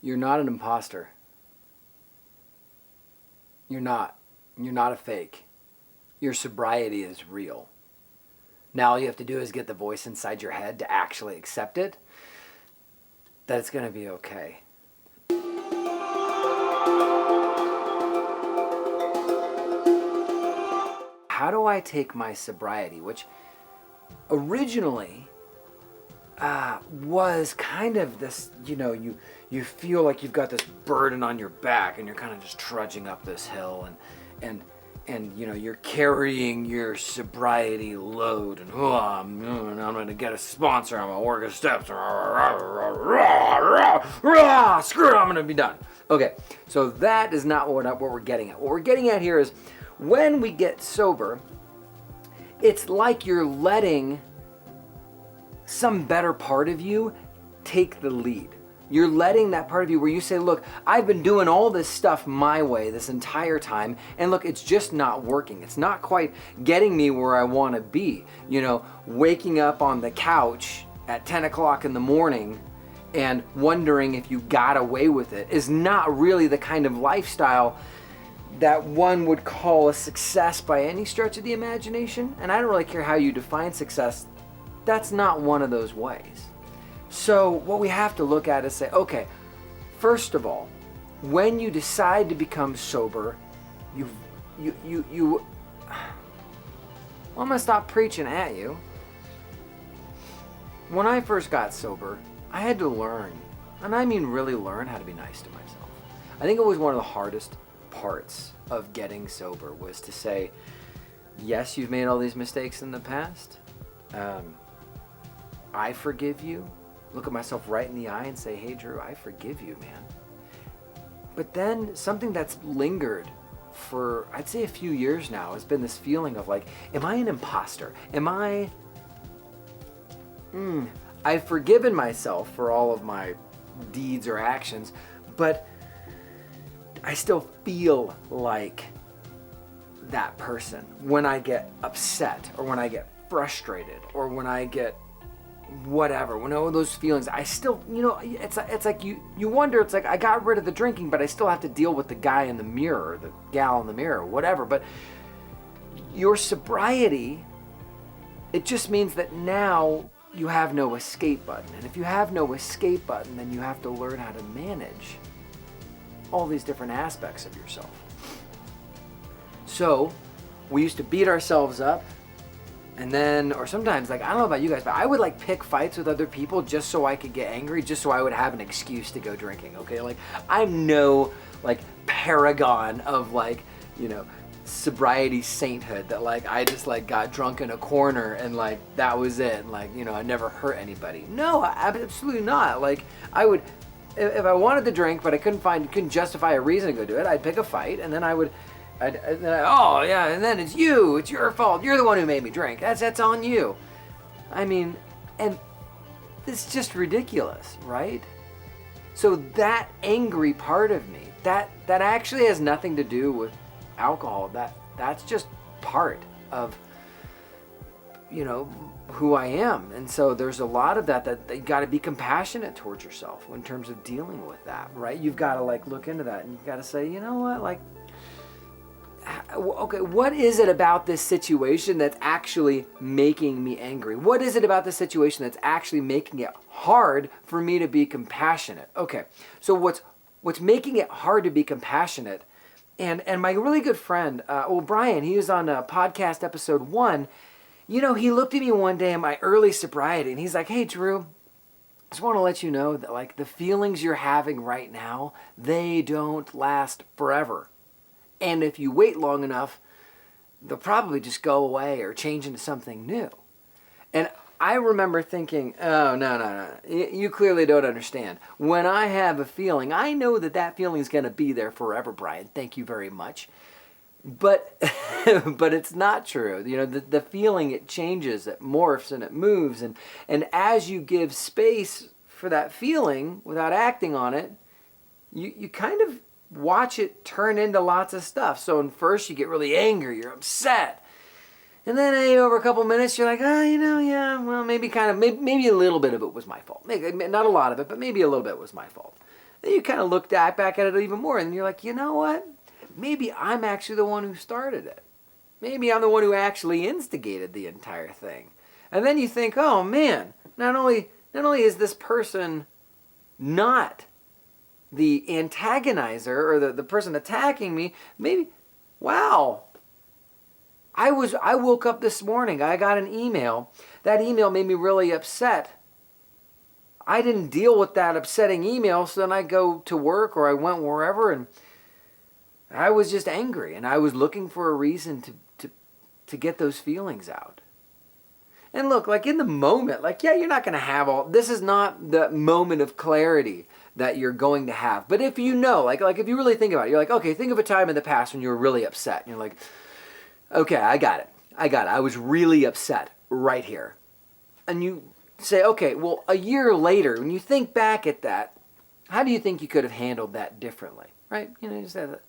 You're not an imposter. You're not. You're not a fake. Your sobriety is real. Now all you have to do is get the voice inside your head to actually accept it, that it's going to be okay. How do I take my sobriety, which originally was kind of this, you feel like you've got this burden on your back and you're kind of just trudging up this hill and you're carrying your sobriety load and I'm going to get a sponsor, I'm going to work a steps, screw it, I'm going to be done. Okay, so that is not what we're getting at. What we're getting at here is when we get sober, it's like you're letting some better part of you take the lead. You're letting that part of you where you say, look, I've been doing all this stuff my way this entire time, and look, it's just not working. It's not quite getting me where I want to be. Waking up on the couch at 10 o'clock in the morning and wondering if you got away with it is not really the kind of lifestyle that one would call a success by any stretch of the imagination. And I don't really care how you define success. That's not one of those ways. So what we have to look at is say, okay, first of all, when you decide to become sober, I'm gonna stop preaching at you. When I first got sober, I had to learn, and I mean really learn, how to be nice to myself. I think it was one of the hardest parts of getting sober was to say, yes, you've made all these mistakes in the past. I forgive you. Look at myself right in the eye and say, hey, Drew, I forgive you, man. But then something that's lingered for, I'd say, a few years now has been this feeling of like, am I an imposter? I've forgiven myself for all of my deeds or actions, but I still feel like that person when I get upset or when I get frustrated or when I get whatever, when all those feelings, I still, it's like you wonder, it's like I got rid of the drinking, but I still have to deal with the guy in the mirror, the gal in the mirror, whatever. But your sobriety, it just means that now you have no escape button. And if you have no escape button, then you have to learn how to manage all these different aspects of yourself. So we used to beat ourselves up. And then, or sometimes, I don't know about you guys, but I would pick fights with other people just so I could get angry, just so I would have an excuse to go drinking, okay? I'm no, paragon of, sobriety sainthood that, I just, got drunk in a corner and, that was it. And, I never hurt anybody. No, absolutely not. I would, if I wanted to drink, but I couldn't justify a reason to go do it, I'd pick a fight, and then I would... and then it's you. It's your fault. You're the one who made me drink. That's on you. I mean, and it's just ridiculous, right? So that angry part of me, that actually has nothing to do with alcohol. That's just part of, who I am. And so there's a lot of that you got to be compassionate towards yourself in terms of dealing with that, right? You've got to look into that, and you've got to say, you know what, okay, what is it about this situation that's actually making me angry? What is it about this situation that's actually making it hard for me to be compassionate? Okay, so what's making it hard to be compassionate? And my really good friend, Brian, he was on podcast episode 1. He looked at me one day in my early sobriety, and he's like, hey, Drew, I just want to let you know that the feelings you're having right now, they don't last forever. And if you wait long enough, they'll probably just go away or change into something new. And I remember thinking, oh, no. You clearly don't understand. When I have a feeling, I know that feeling is going to be there forever, Brian. Thank you very much. But but it's not true. The feeling, it changes, it morphs, and it moves. And as you give space for that feeling without acting on it, you kind of watch it turn into lots of stuff. So first you get really angry, you're upset. And then over a couple minutes you're like, yeah, well, maybe a little bit of it was my fault. Maybe not a lot of it, but maybe a little bit was my fault. then you kind of look back at it even more, and you're like, you know what? Maybe I'm actually the one who started it. Maybe I'm the one who actually instigated the entire thing. And then you think, oh man, not only is this person not the antagonizer or the person attacking me, maybe, wow. I woke up this morning, I got an email. That email made me really upset. I didn't deal with that upsetting email, so then I go to work or I went wherever and I was just angry and I was looking for a reason to get those feelings out. And look, like in the moment, like, yeah, you're not going to have this is not the moment of clarity that you're going to have. But if you know, like if you really think about it, you're like, okay, think of a time in the past when you were really upset. And you're like, okay, I got it. I was really upset right here. And you say, okay, well, a year later, when you think back at that, how do you think you could have handled that differently, right? You know, you just have that.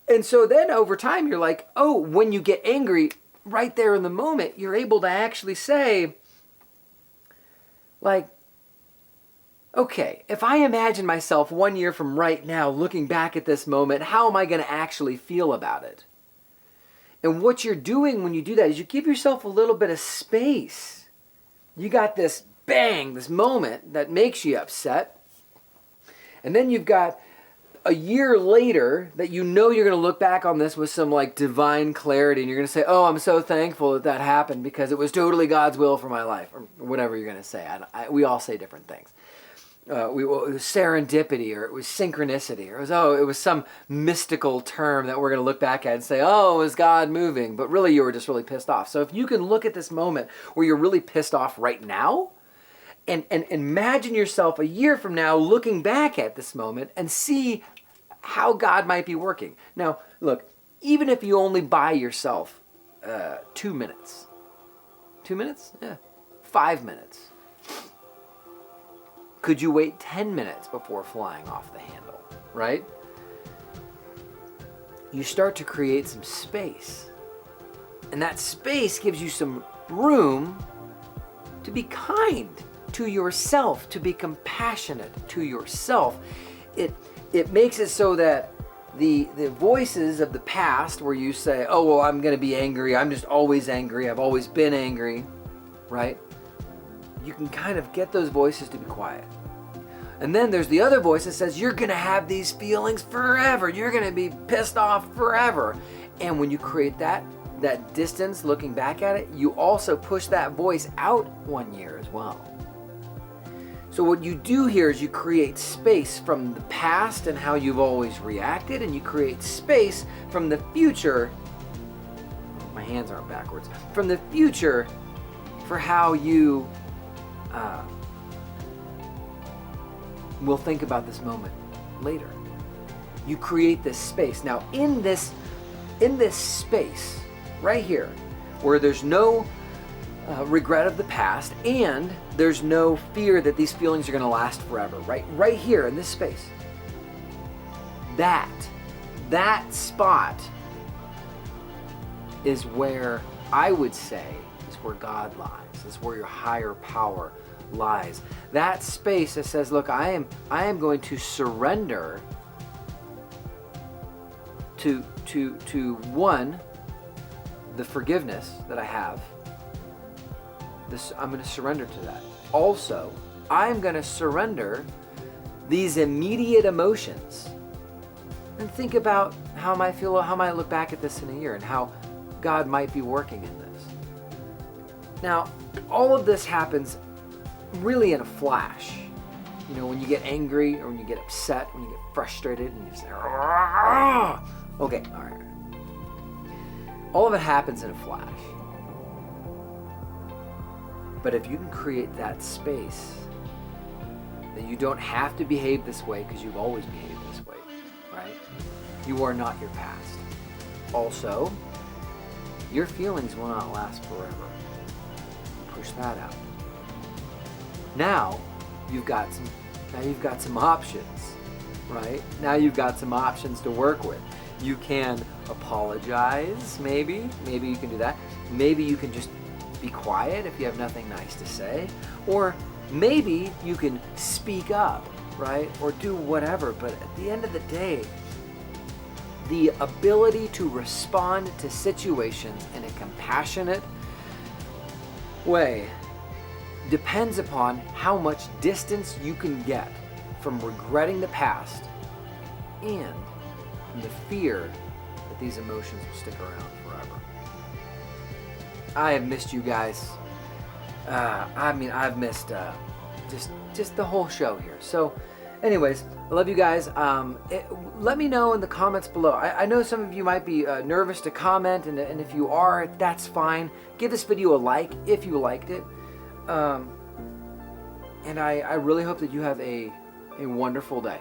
And so then over time, you're like, oh, when you get angry, right there in the moment, you're able to actually say, like, okay, if I imagine myself 1 year from right now looking back at this moment, how am I going to actually feel about it? And what you're doing when you do that is you give yourself a little bit of space. You got this bang, this moment that makes you upset. And then you've got a year later that you know you're going to look back on this with some like divine clarity and you're going to say, oh, I'm so thankful that happened because it was totally God's will for my life, or whatever you're going to say. We all say different things. It was serendipity, or it was synchronicity, or it was some mystical term that we're going to look back at and say, oh, it was God moving, but really you were just really pissed off. So if you can look at this moment where you're really pissed off right now, and imagine yourself a year from now looking back at this moment and see how God might be working. Now, look, even if you only buy yourself 2 minutes. 2 minutes? Yeah. 5 minutes. Could you wait 10 minutes before flying off the handle, right? You start to create some space. And that space gives you some room to be kind to yourself, to be compassionate to yourself. It makes it so that the voices of the past where you say, oh, well, I'm going to be angry. I'm just always angry. I've always been angry, right? You can kind of get those voices to be quiet. And then there's the other voice that says, you're going to have these feelings forever. You're going to be pissed off forever. And when you create that distance looking back at it, you also push that voice out 1 year as well. So what you do here is you create space from the past and how you've always reacted, and you create space from the future. My hands aren't backwards. From the future for how you will think about this moment later. You create this space. Now in this space right here, where there's no regret of the past and there's no fear that these feelings are going to last forever, right here in this space, that spot is where I would say is where God lies, is where your higher power lies. That space that says, look, I am going to surrender to one, the forgiveness that I have. I'm going to surrender to that. Also, I'm going to surrender these immediate emotions and think about how I might feel, how I might look back at this in a year and how God might be working in this. Now, all of this happens really in a flash. You know, when you get angry or when you get upset, when you get frustrated and you say, okay, all right. All of it happens in a flash. But if you can create that space, then you don't have to behave this way because you've always behaved this way, right? You are not your past. Also, your feelings will not last forever. Push that out. Now you've got some options, right? Now you've got some options to work with. You can apologize, maybe you can do that. Maybe you can just be quiet if you have nothing nice to say, or maybe you can speak up right? Or do whatever. But at the end of the day, the ability to respond to situations in a compassionate way depends upon how much distance you can get from regretting the past and from the fear that these emotions will stick around forever. I have missed you guys. I've missed just the whole show here. So anyways, I love you guys. Let me know in the comments below. I know some of you might be nervous to comment, and if you are, that's fine. Give this video a like if you liked it. And I really hope that you have a wonderful day.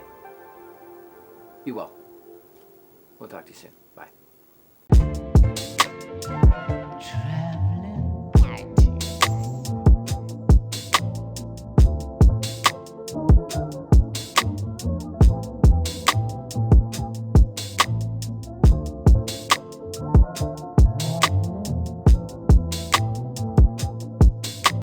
Be well. We'll talk to you soon.